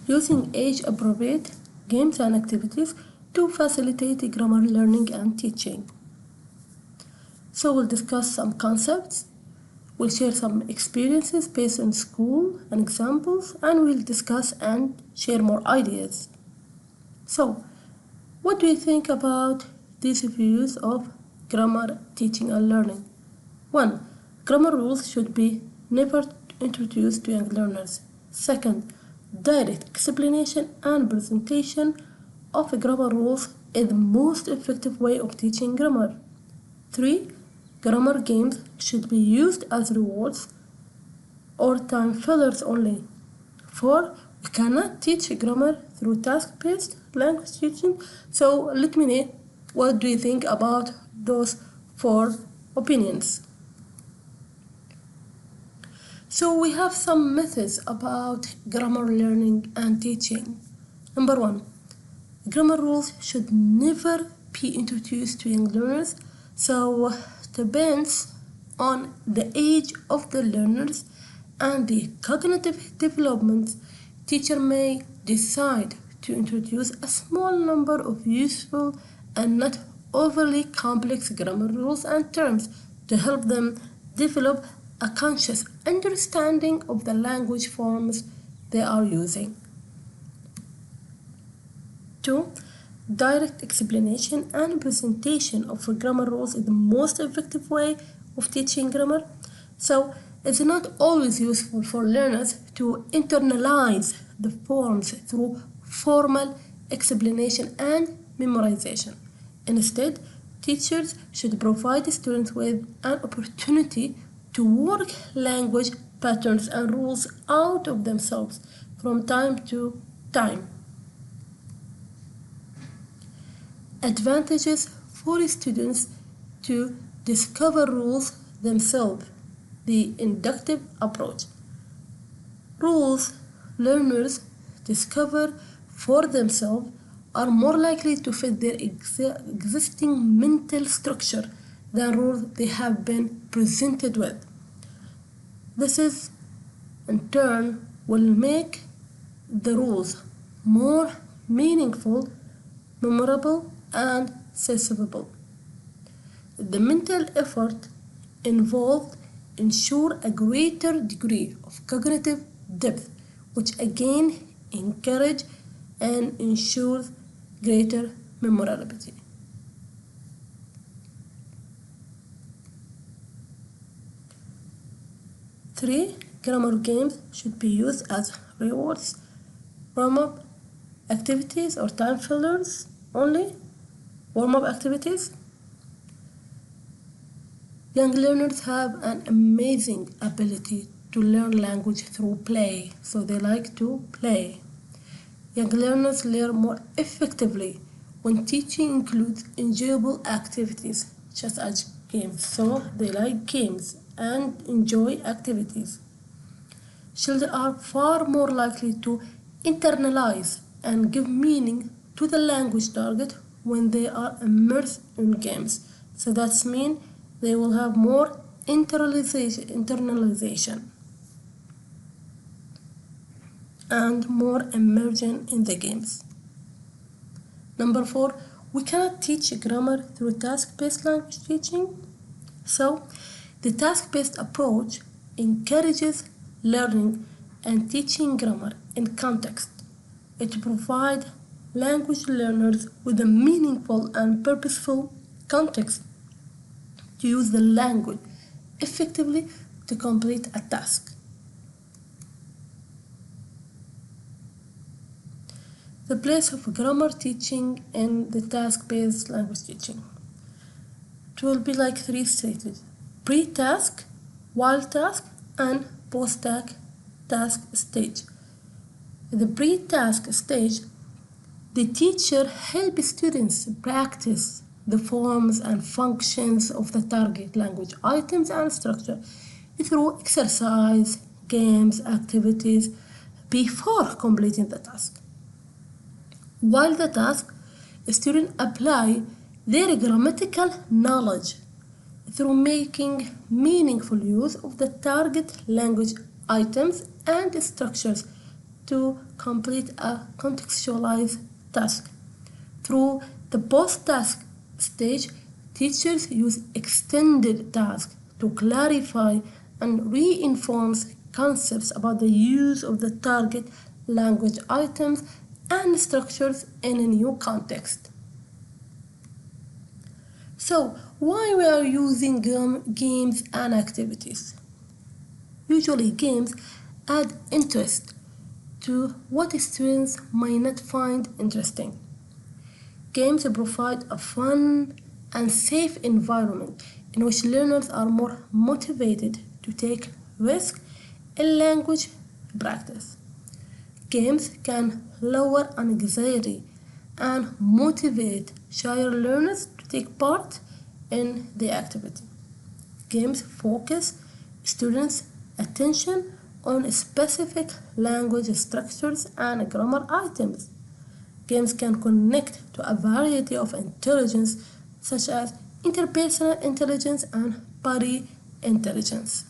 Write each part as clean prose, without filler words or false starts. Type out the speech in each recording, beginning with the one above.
using age-appropriate games and activities to facilitate grammar learning and teaching. So we'll discuss some concepts, we'll share some experiences based on school and examples, and we'll discuss and share more ideas. So, what do you think about these views of grammar teaching and learning? 1. Grammar rules should be never introduced to young learners. 2. Direct explanation and presentation of grammar rules is the most effective way of teaching grammar. 3. Grammar games should be used as rewards or time fillers only. 4. We cannot teach grammar through task-based language teaching. So let me know, what do you think about those 4 opinions? So we have some methods about grammar learning and teaching. Number 1, grammar rules should never be introduced to young learners. So depends on the age of the learners and the cognitive development. Teacher may decide to introduce a small number of useful and not overly complex grammar rules and terms to help them develop a conscious understanding of the language forms they are using. 2. Direct explanation and presentation of grammar rules is the most effective way of teaching grammar. So it's not always useful for learners to internalize the forms through formal explanation and memorization. Instead, teachers should provide students with an opportunity to work language patterns and rules out of themselves from time to time. Advantages for students to discover rules themselves. The inductive approach. Rules learners discover for themselves are more likely to fit their existing mental structure than rules they have been presented with. This is, in turn, will make the rules more meaningful, memorable, and accessible. The mental effort involved ensure a greater degree of cognitive depth, which again encourage and ensures greater memorability. Three, grammar games should be used as rewards, warm-up activities or time fillers only. Warm-up activities. Young learners have an amazing ability to learn language through play, so they like to play. Young learners learn more effectively when teaching includes enjoyable activities, such as games, so they like games and enjoy activities. Children are far more likely to internalize and give meaning to the language target when they are immersed in games. So that's mean they will have more internalization and more immersion in the games. Number 4, we cannot teach grammar through task-based language teaching. So the task-based approach encourages learning and teaching grammar in context. It provides language learners with a meaningful and purposeful context to use the language effectively to complete a task. The place of grammar teaching in the task-based language teaching. It will be like 3 stages: pre-task, while task, and post-task stage. In the pre-task stage, the teacher helps students practice the forms and functions of the target language items and structure through exercise, games, activities before completing the task. While the task, students apply their grammatical knowledge through making meaningful use of the target language items and structures to complete a contextualized task. Through the post-task stage, teachers use extended tasks to clarify and reinforce concepts about the use of the target language items and structures in a new context. So, why we are using games and activities? Usually games add interest to what students might not find interesting. Games provide a fun and safe environment in which learners are more motivated to take risks in language practice. Games can lower anxiety and motivate shy learners to take part in the activity. Games focus students' attention on specific language structures and grammar items. Games can connect to a variety of intelligence such as interpersonal intelligence and body intelligence.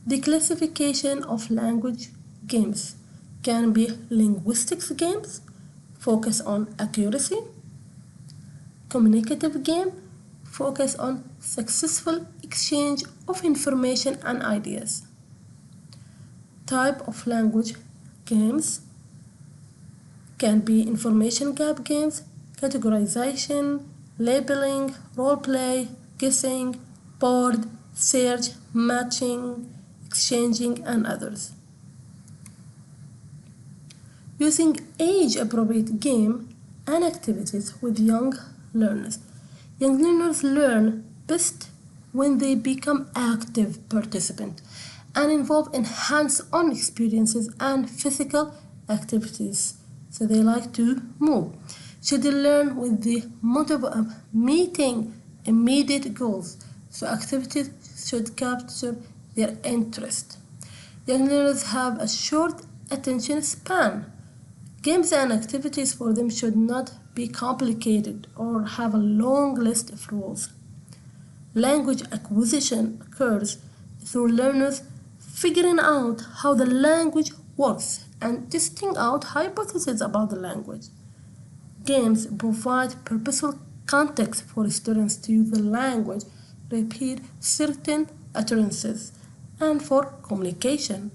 The classification of language games can be linguistics games, focus on accuracy, communicative game, focus on successful exchange of information and ideas. Type of language games can be information gap games, categorization, labeling, role play, guessing, board, search, matching, exchanging, and others. Using age-appropriate game and activities with young learners. Young learners learn best when they become active participants and involved in hands-on experiences and physical activities. So they like to move. Children learn with the motive of meeting immediate goals. So activities should capture their interest. Young learners have a short attention span. Games and activities for them should not be complicated or have a long list of rules. Language acquisition occurs through learners figuring out how the language works and testing out hypotheses about the language. Games provide purposeful context for students to use the language, repeat certain utterances, and for communication.